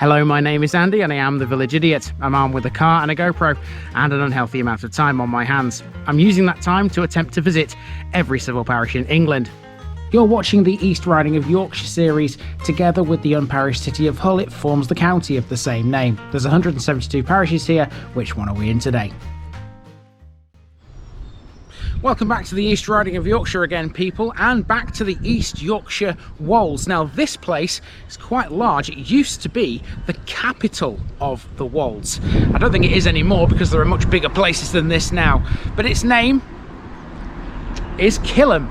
Hello, my name is Andy and I am the Village Idiot. I'm armed with a car and a GoPro and an unhealthy amount of time on my hands. I'm using that time to attempt to visit every civil parish in England. You're watching the East Riding of Yorkshire series. Together with the unparished city of Hull, it forms the county of the same name. There's 172 parishes here. Which one are we in today? Welcome back to the East Riding of Yorkshire again, people, and back to the East Yorkshire Wolds. Now, this place is quite large. It used to be the capital of the Wolds. I don't think it is anymore because there are much bigger places than this now, but its name is Kilham.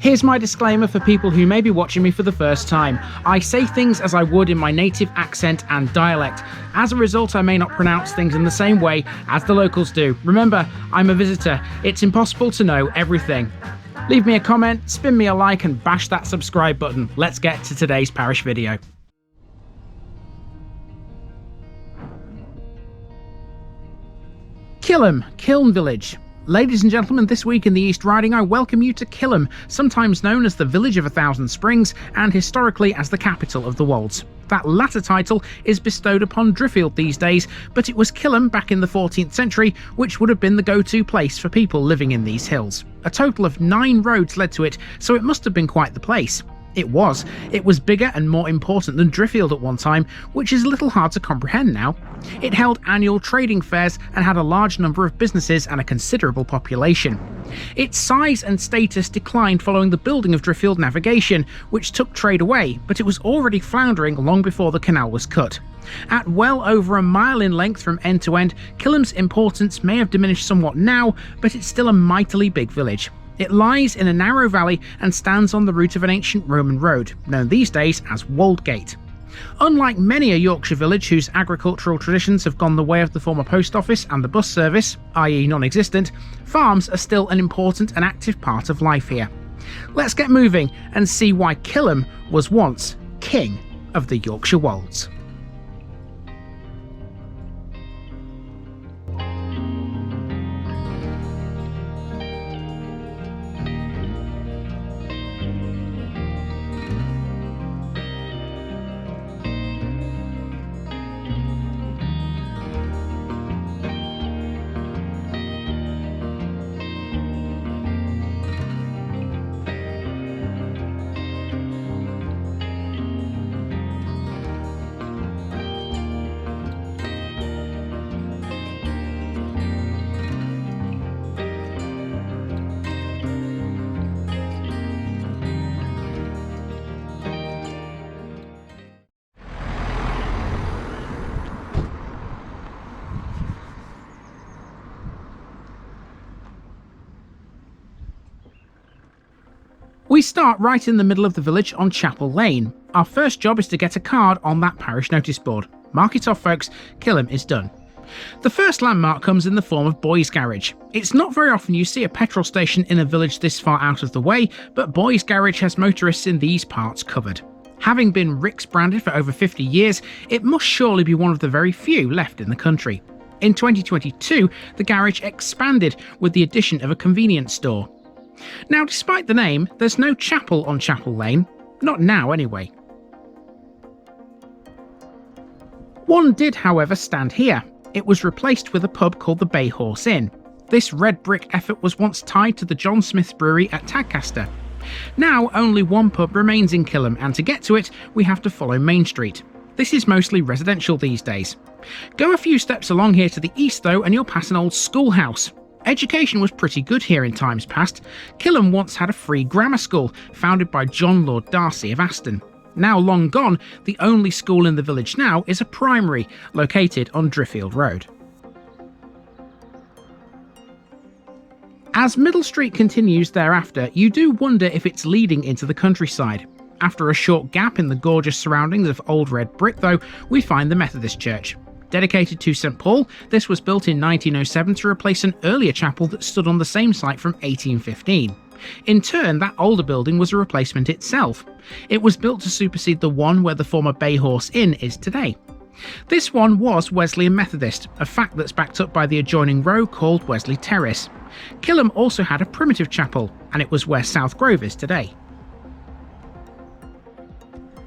Here's my disclaimer for people who may be watching me for the first time. I say things as I would in my native accent and dialect. As a result, I may not pronounce things in the same way as the locals do. Remember, I'm a visitor. It's impossible to know everything. Leave me a comment, spin me a like and bash that subscribe button. Let's get to today's parish video. Kilham, Kiln Village. Ladies and gentlemen, this week in the East Riding I welcome you to Kilham, sometimes known as the Village of 1,000 Springs and historically as the capital of the Wolds. That latter title is bestowed upon Driffield these days, but it was Kilham back in the 14th century which would have been the go-to place for people living in these hills. A total of 9 roads led to it, so it must have been quite the place. It was bigger and more important than Driffield at one time, which is a little hard to comprehend now. It held annual trading fairs and had a large number of businesses and a considerable population. Its size and status declined following the building of Driffield Navigation, which took trade away, but it was already floundering long before the canal was cut. At well over a mile in length from end to end, Kilham's importance may have diminished somewhat now, but it's still a mightily big village. It lies in a narrow valley and stands on the route of an ancient Roman road, known these days as Woldgate. Unlike many a Yorkshire village whose agricultural traditions have gone the way of the former post office and the bus service, i.e. non-existent, farms are still an important and active part of life here. Let's get moving and see why Kilham was once king of the Yorkshire Wolds. We start right in the middle of the village on Chapel Lane. Our first job is to get a card on that parish notice board. Mark it off, folks, Kilham is done. The first landmark comes in the form of Boys' Garage. It's not very often you see a petrol station in a village this far out of the way, but Boys' Garage has motorists in these parts covered. Having been Rick's branded for over 50 years, it must surely be one of the very few left in the country. In 2022, the garage expanded with the addition of a convenience store. Now, despite the name, there's no chapel on Chapel Lane. Not now, anyway. One did, however, stand here. It was replaced with a pub called the Bay Horse Inn. This red brick effort was once tied to the John Smith's Brewery at Tadcaster. Now, only one pub remains in Kilham, and to get to it, we have to follow Main Street. This is mostly residential these days. Go a few steps along here to the east, though, and you'll pass an old schoolhouse. Education was pretty good here in times past. Kilham once had a free grammar school, founded by John Lord Darcy of Aston. Now long gone, the only school in the village now is a primary, located on Driffield Road. As Middle Street continues thereafter, you do wonder if it's leading into the countryside. After a short gap in the gorgeous surroundings of old red brick, though, we find the Methodist church. Dedicated to St Paul, this was built in 1907 to replace an earlier chapel that stood on the same site from 1815. In turn, that older building was a replacement itself. It was built to supersede the one where the former Bay Horse Inn is today. This one was Wesleyan Methodist, a fact that's backed up by the adjoining row called Wesley Terrace. Kilham also had a primitive chapel, and it was where South Grove is today.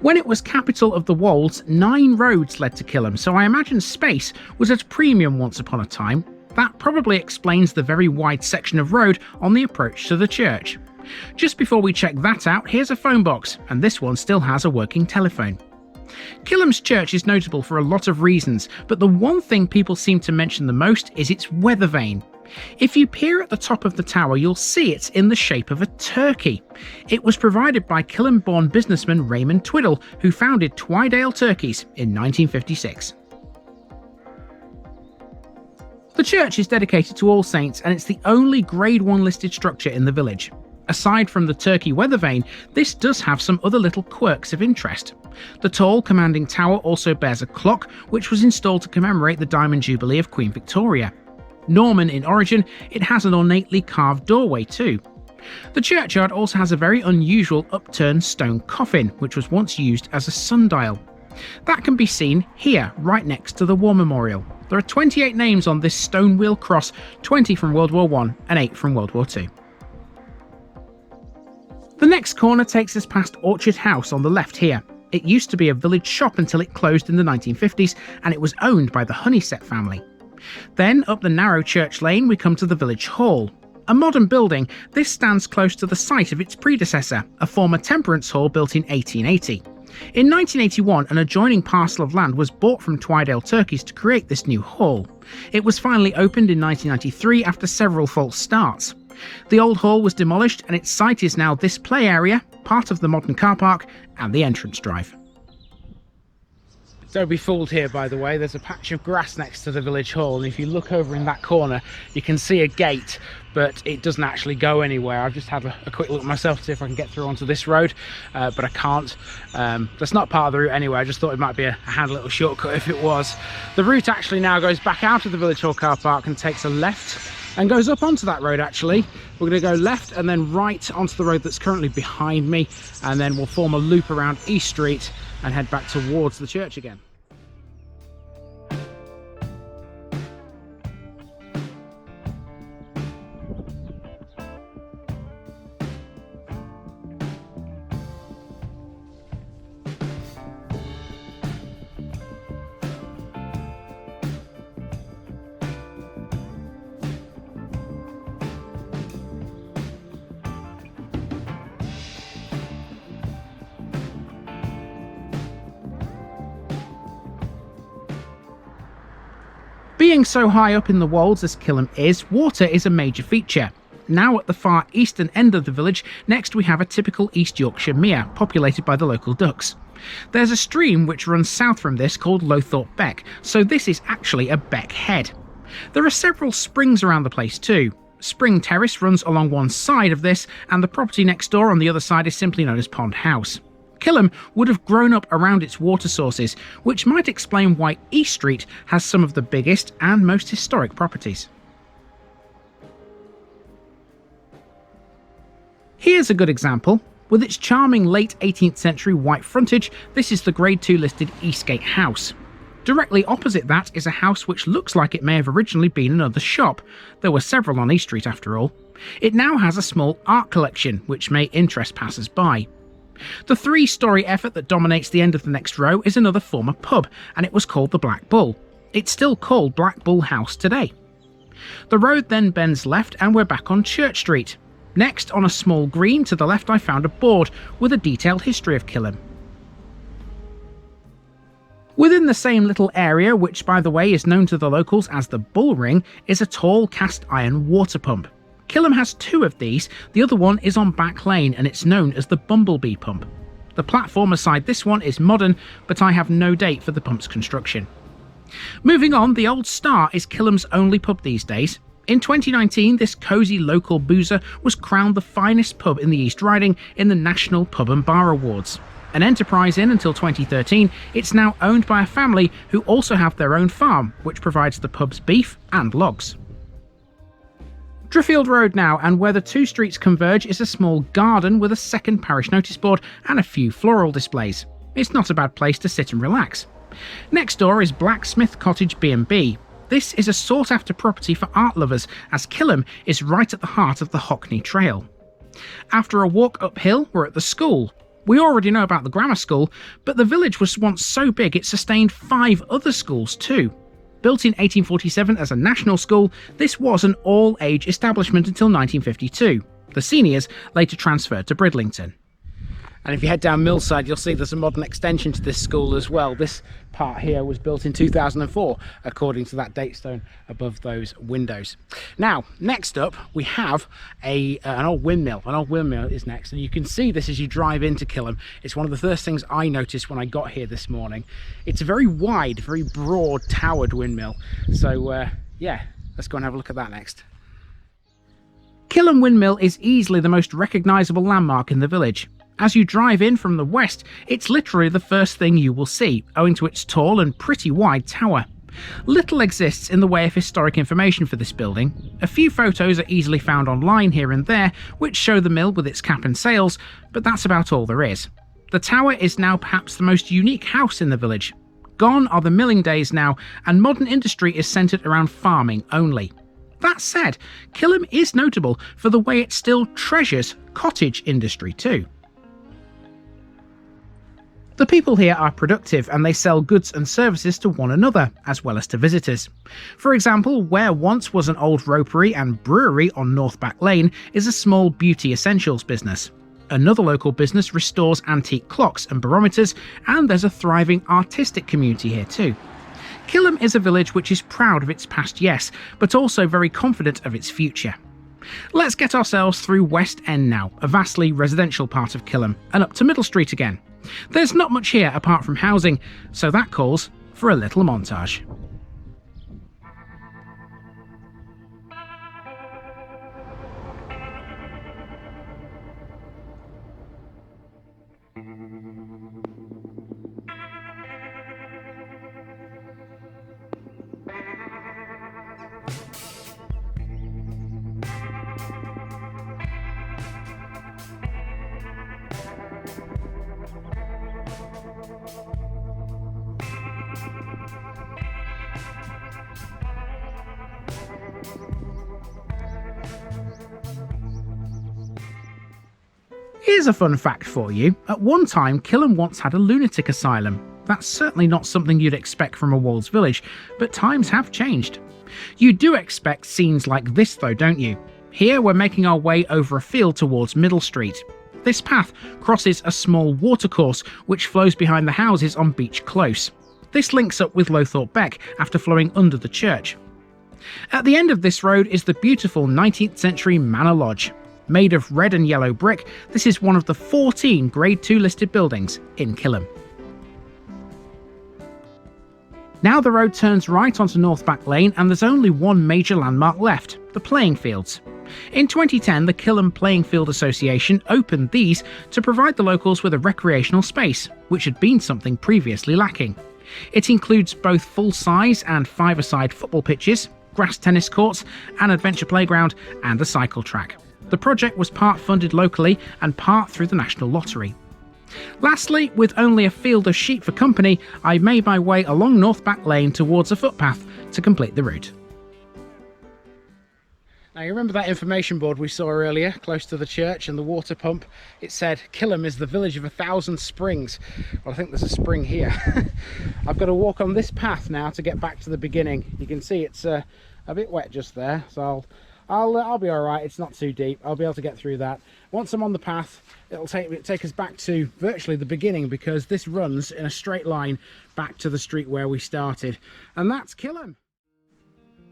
When it was capital of the Wolds, 9 roads led to Kilham, so I imagine space was at a premium once upon a time. That probably explains the very wide section of road on the approach to the church. Just before we check that out, here's a phone box, and this one still has a working telephone. Kilham's church is notable for a lot of reasons, but the one thing people seem to mention the most is its weather vane. If you peer at the top of the tower, you'll see it's in the shape of a turkey. It was provided by Kilham-born businessman Raymond Twiddle, who founded Twydale Turkeys in 1956. The church is dedicated to All Saints, and it's the only Grade 1 listed structure in the village. Aside from the turkey weather vane, this does have some other little quirks of interest. The tall commanding tower also bears a clock, which was installed to commemorate the Diamond Jubilee of Queen Victoria. Norman in origin, it has an ornately carved doorway too. The churchyard also has a very unusual upturned stone coffin, which was once used as a sundial. That can be seen here, right next to the War Memorial. There are 28 names on this stone wheel cross, 20 from World War I and 8 from World War II. The next corner takes us past Orchard House on the left here. It used to be a village shop until it closed in the 1950s, and it was owned by the Honeysett family. Then, up the narrow church lane, we come to the village hall. A modern building, this stands close to the site of its predecessor, a former temperance hall built in 1880. In 1981, an adjoining parcel of land was bought from Twydale Turkeys to create this new hall. It was finally opened in 1993 after several false starts. The old hall was demolished, and its site is now this play area, part of the modern car park, and the entrance drive. Don't be fooled here, by the way. There's a patch of grass next to the village hall, and if you look over in that corner, you can see a gate, but it doesn't actually go anywhere. I've just had a quick look myself to see if I can get through onto this road, but I can't. That's not part of the route anyway. I just thought it might be a handy little shortcut if it was. The route actually now goes back out of the village hall car park and takes a left and goes up onto that road. Actually, we're going to go left and then right onto the road that's currently behind me, and then we'll form a loop around East Street and head back towards the church again. Being so high up in the Wolds as Kilham is, water is a major feature. Now at the far eastern end of the village, next we have a typical East Yorkshire mere, populated by the local ducks. There's a stream which runs south from this called Swaythorpe Beck, so this is actually a beck head. There are several springs around the place too. Spring Terrace runs along one side of this, and the property next door on the other side is simply known as Pond House. Kilham would have grown up around its water sources, which might explain why East Street has some of the biggest and most historic properties. Here's a good example. With its charming late 18th century white frontage, this is the Grade 2 listed Eastgate House. Directly opposite that is a house which looks like it may have originally been another shop. There were several on East Street after all. It now has a small art collection, which may interest passers-by. The 3-storey effort that dominates the end of the next row is another former pub, and it was called the Black Bull. It's still called Black Bull House today. The road then bends left and we're back on Church Street. Next, on a small green to the left, I found a board with a detailed history of Kilham. Within the same little area, which by the way is known to the locals as the Bull Ring, is a tall cast iron water pump. Kilham has 2 of these, the other one is on Back Lane and it's known as the Bumblebee Pump. The platform aside this one is modern, but I have no date for the pump's construction. Moving on, the Old Star is Kilham's only pub these days. In 2019, this cosy local boozer was crowned the finest pub in the East Riding in the National Pub and Bar Awards. An enterprise inn until 2013, it's now owned by a family who also have their own farm, which provides the pub's beef and logs. Driffield Road now, and where the two streets converge is a small garden with a second parish notice board and a few floral displays. It's not a bad place to sit and relax. Next door is Blacksmith Cottage B&B. This is a sought-after property for art lovers, as Kilham is right at the heart of the Hockney Trail. After a walk uphill, we're at the school. We already know about the grammar school, but the village was once so big it sustained 5 other schools too. Built in 1847 as a national school, this was an all-age establishment until 1952. The seniors later transferred to Bridlington. And if you head down Millside, you'll see there's a modern extension to this school as well. This part here was built in 2004, according to that date stone above those windows. Now, next up, we have an old windmill. An old windmill is next, and you can see this as you drive into Kilham. It's one of the first things I noticed when I got here this morning. It's a very wide, very broad, towered windmill. So, yeah, let's go and have a look at that next. Kilham Windmill is easily the most recognisable landmark in the village. As you drive in from the west, it's literally the first thing you will see, owing to its tall and pretty wide tower. Little exists in the way of historic information for this building. A few photos are easily found online here and there, which show the mill with its cap and sails, but that's about all there is. The tower is now perhaps the most unique house in the village. Gone are the milling days now, and modern industry is centred around farming only. That said, Kilham is notable for the way it still treasures cottage industry too. The people here are productive and they sell goods and services to one another, as well as to visitors. For example, where once was an old ropery and brewery on North Back Lane is a small beauty essentials business. Another local business restores antique clocks and barometers, and there's a thriving artistic community here too. Kilham is a village which is proud of its past, yes, but also very confident of its future. Let's get ourselves through West End now, a vastly residential part of Kilham, and up to Middle Street again. There's not much here apart from housing, so that calls for a little montage. Here's a fun fact for you. At one time, Kilham once had a lunatic asylum. That's certainly not something you'd expect from a Wolds village, but times have changed. You do expect scenes like this though, don't you? Here we're making our way over a field towards Middle Street. This path crosses a small watercourse which flows behind the houses on Beach Close. This links up with Swaythorpe Beck after flowing under the church. At the end of this road is the beautiful 19th century Manor Lodge. Made of red and yellow brick, this is one of the 14 Grade 2 listed buildings in Kilham. Now the road turns right onto North Back Lane and there's only one major landmark left, the playing fields. In 2010, the Kilham Playing Field Association opened these to provide the locals with a recreational space, which had been something previously lacking. It includes both full-size and five-a-side football pitches, grass tennis courts, an adventure playground and a cycle track. The project was part funded locally and part through the National Lottery. Lastly, with only a field of sheep for company, I made my way along North Back Lane towards a footpath to complete the route. Now you remember that information board we saw earlier, close to the church and the water pump? It said, Kilham is the village of 1,000 springs. Well, I think there's a spring here. I've got to walk on this path now to get back to the beginning. You can see it's a bit wet just there, so I'll be all right. It's not too deep. I'll be able to get through that. Once I'm on the path, it'll take us back to virtually the beginning, because this runs in a straight line back to the street where we started. And that's Kilham.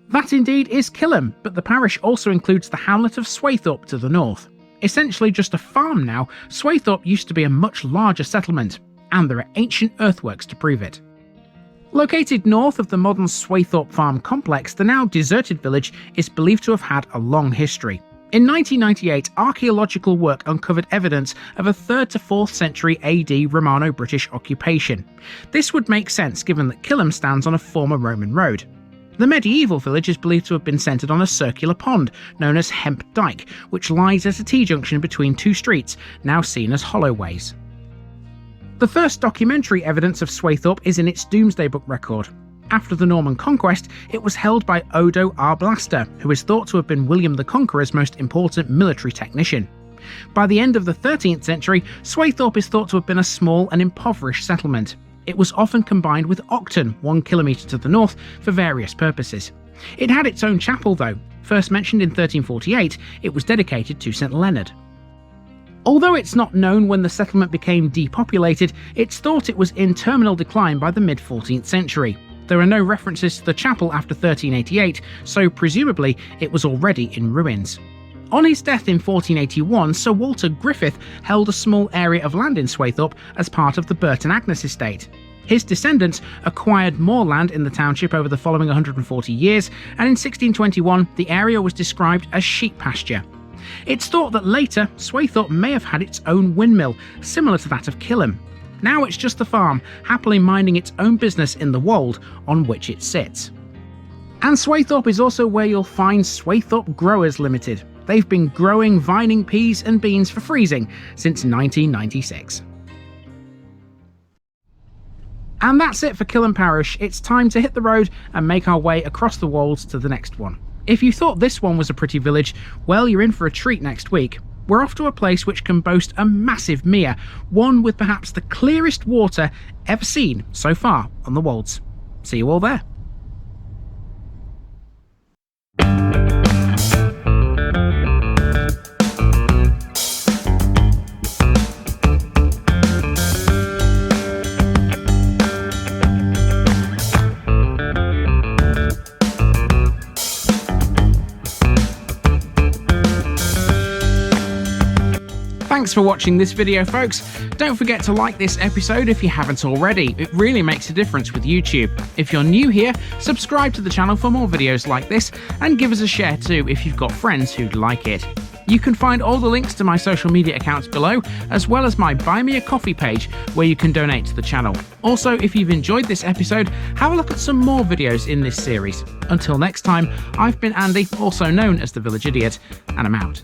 That indeed is Kilham, but the parish also includes the hamlet of Swaythorpe to the north. Essentially just a farm now, Swaythorpe used to be a much larger settlement, and there are ancient earthworks to prove it. Located north of the modern Swaythorpe Farm complex, the now deserted village is believed to have had a long history. In 1998, archaeological work uncovered evidence of a 3rd to 4th century AD Romano-British occupation. This would make sense given that Kilham stands on a former Roman road. The medieval village is believed to have been centred on a circular pond known as Hemp Dyke, which lies at a T-junction between two streets, now seen as Hollowways. The first documentary evidence of Swaythorpe is in its Domesday Book record. After the Norman conquest, it was held by Odo Arblaster, who is thought to have been William the Conqueror's most important military technician. By the end of the 13th century, Swaythorpe is thought to have been a small and impoverished settlement. It was often combined with Octon, 1 kilometre to the north, for various purposes. It had its own chapel though. First mentioned in 1348, it was dedicated to St Leonard. Although it's not known when the settlement became depopulated, it's thought it was in terminal decline by the mid-14th century. There are no references to the chapel after 1388, so presumably it was already in ruins. On his death in 1481, Sir Walter Griffith held a small area of land in Swaythorpe as part of the Burton Agnes estate. His descendants acquired more land in the township over the following 140 years, and in 1621 the area was described as sheep pasture. It's thought that later Swaythorpe may have had its own windmill, similar to that of Kilham. Now it's just a farm, happily minding its own business in the wold on which it sits. And Swaythorpe is also where you'll find Swaythorpe Growers Limited. They've been growing vining peas and beans for freezing since 1996. And that's it for Kilham Parish. It's time to hit the road and make our way across the Wolds to the next one. If you thought this one was a pretty village, well, you're in for a treat next week. We're off to a place which can boast a massive mere, one with perhaps the clearest water ever seen so far on the Wolds. See you all there. Thanks for watching this video, folks. Don't forget to like this episode if you haven't already. It really makes a difference with YouTube. If you're new here, subscribe to the channel for more videos like this, and give us a share too if you've got friends who'd like it. You can find all the links to my social media accounts below, as well as my Buy Me a Coffee page where you can donate to the channel. Also, if you've enjoyed this episode, have a look at some more videos in this series. Until next time, I've been Andy, also known as the Village Idiot, and I'm out.